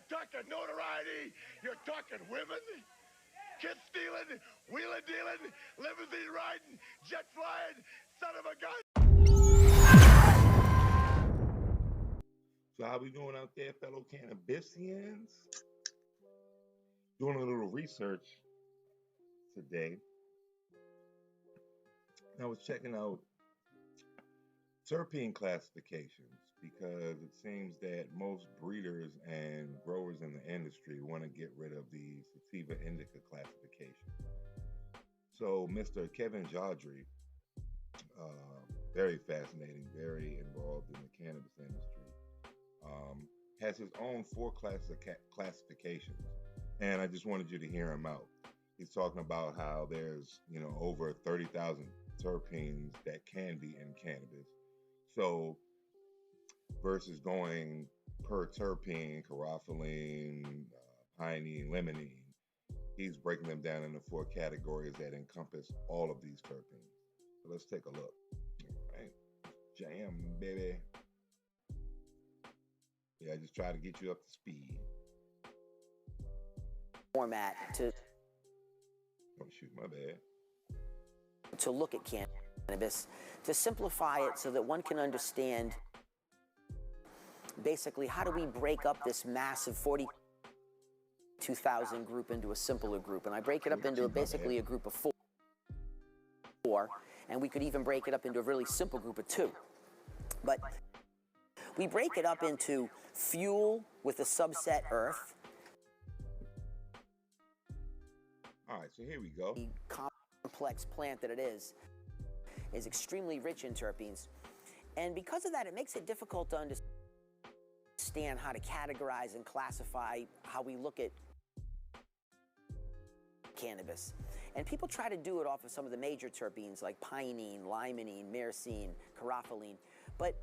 talking notoriety, you're talking women, kid stealing, wheeling dealing, limousine riding, jet flying, son of a gun. So how we doing out there, fellow Cannabisians? Doing a little research today. I was checking out terpene classifications because it seems that most breeders and growers in the industry want to get rid of the sativa indica classification. So Mr. Kevin Jodry, very fascinating, very involved in the cannabis industry, has his own four classifications. And I just wanted you to hear him out. He's talking about how there's, over 30,000 terpenes that can be in cannabis. So versus going per terpene, carotene, pinene, limonene, he's breaking them down into four categories that encompass all of these terpenes. So let's take a look. All right. Jam, baby. Yeah, I just try to get you up to speed. Format to Oh, shoot, my bad. look at cannabis, to simplify it so that one can understand basically how do we break up this massive 42,000 group into a simpler group. And I break it up into basically a group of four, and we could even break it up into a really simple group of two. But we break it up into fuel with a subset earth. All right, so here we go. The complex plant that it is extremely rich in terpenes. And because of that, it makes it difficult to understand how to categorize and classify how we look at cannabis. And people try to do it off of some of the major terpenes like pinene, limonene, myrcene, carotene. But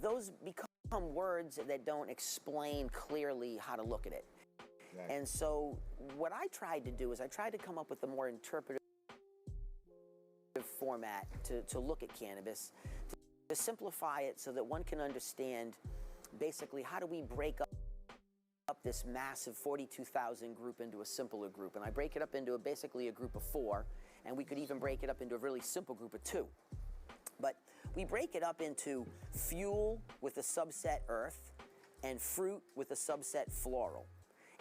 those become words that don't explain clearly how to look at it. Exactly. And so what I tried to do is I tried to come up with a more interpretive format to look at cannabis, to simplify it so that one can understand basically how do we break up this massive 42,000 group into a simpler group. And I break it up into basically a group of four, and we could even break it up into a really simple group of two. But we break it up into fuel with a subset earth and fruit with a subset floral.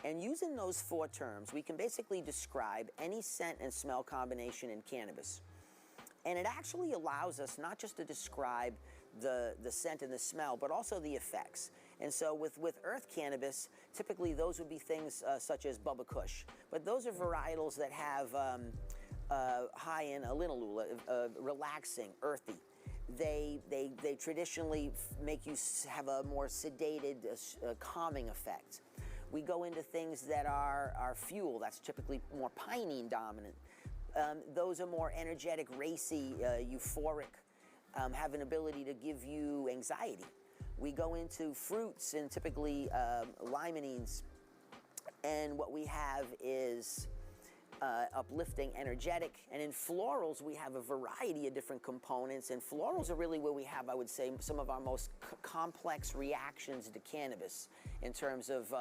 And using those four terms, we can basically describe any scent and smell combination in cannabis. And it actually allows us not just to describe the scent and the smell, but also the effects. And so with earth cannabis, typically those would be things such as Bubba Kush. But those are varietals that have high in linalool, relaxing, earthy. They traditionally make you have a more sedated, calming effect. We go into things that are fuel, that's typically more pinene dominant. Those are more energetic, racy, euphoric, have an ability to give you anxiety. We go into fruits and typically limonenes, and what we have is uplifting, energetic. And in florals, we have a variety of different components, and florals are really where we have, I would say, some of our most complex reactions to cannabis in terms of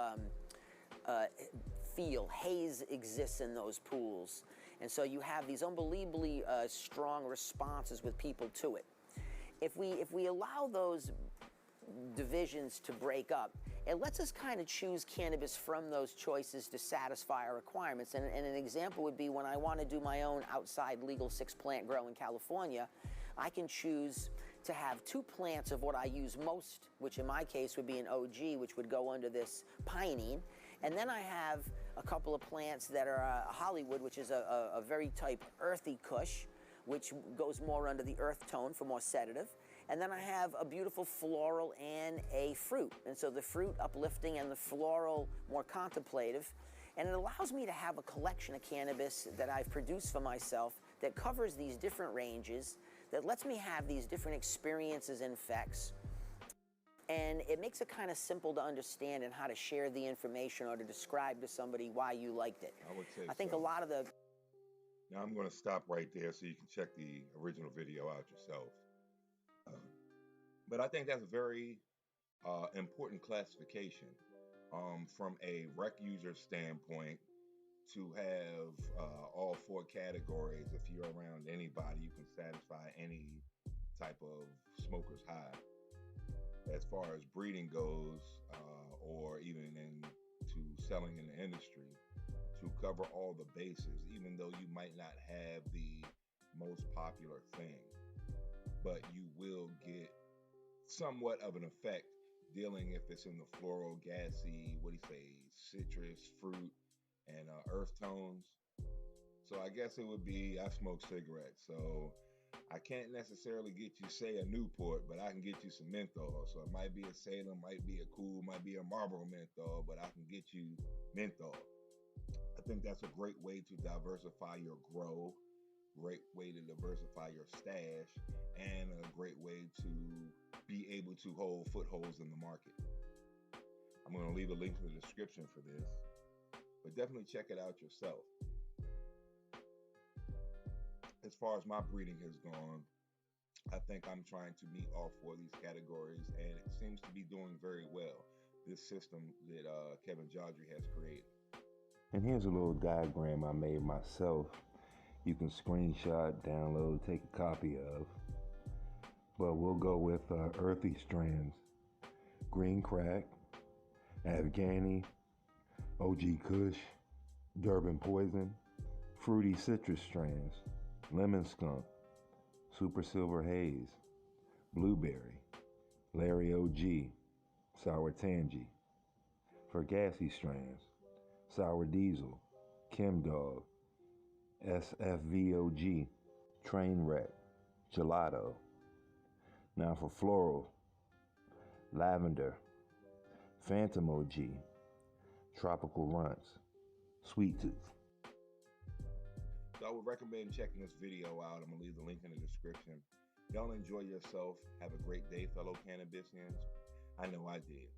feel. Haze exists in those pools. And so you have these unbelievably strong responses with people to it. If we allow those divisions to break up, it lets us kind of choose cannabis from those choices to satisfy our requirements. And an example would be when I want to do my own outside legal 6-plant grow in California, I can choose to have 2 plants of what I use most, which in my case would be an OG, which would go under this pinene. And then I have a couple of plants that are Hollywood, which is a very type earthy kush, which goes more under the earth tone for more sedative. And then I have a beautiful floral and a fruit. And so the fruit uplifting and the floral more contemplative. And it allows me to have a collection of cannabis that I've produced for myself that covers these different ranges, that lets me have these different experiences and effects. And it makes it kind of simple to understand and how to share the information or to describe to somebody why you liked it. I would say I think so. a lot of the... Now I'm going to stop right there so you can check the original video out yourself. But I think that's a very important classification from a rec user standpoint, to have all four categories. If you're around anybody, you can satisfy any type of smoker's high. As far as breeding goes, or even into selling in the industry, to cover all the bases, even though you might not have the most popular thing, but you will get somewhat of an effect dealing if it's in the floral, gassy, what do you say, citrus, fruit, and earth tones. So I guess it would be I smoke cigarettes, so I can't necessarily get you, say, a Newport, but I can get you some menthol. So it might be a Salem, might be a Cool, might be a Marlboro menthol, but I can get you menthol. I think that's a great way to diversify your grow, great way to diversify your stash, and a great way to be able to hold footholds in the market. I'm going to leave a link in the description for this, but definitely check it out yourself. As far as my breeding has gone, I think I'm trying to meet all four of these categories, and it seems to be doing very well. This system that Kevin Jodry has created. And here's a little diagram I made myself. You can screenshot, download, take a copy of. But we'll go with earthy strands: green crack, Afghani, OG Kush, Durban poison. Fruity citrus strands: lemon skunk, super silver haze, blueberry, Larry OG, sour tangy. For gassy strands: sour diesel, Kim Dog, SFVOG, train wreck, gelato. Now for floral: lavender, phantom OG, tropical runts, sweet tooth. So I would recommend checking this video out. I'm going to leave the link in the description. Y'all enjoy yourself. Have a great day, fellow Cannabisians. I know I did.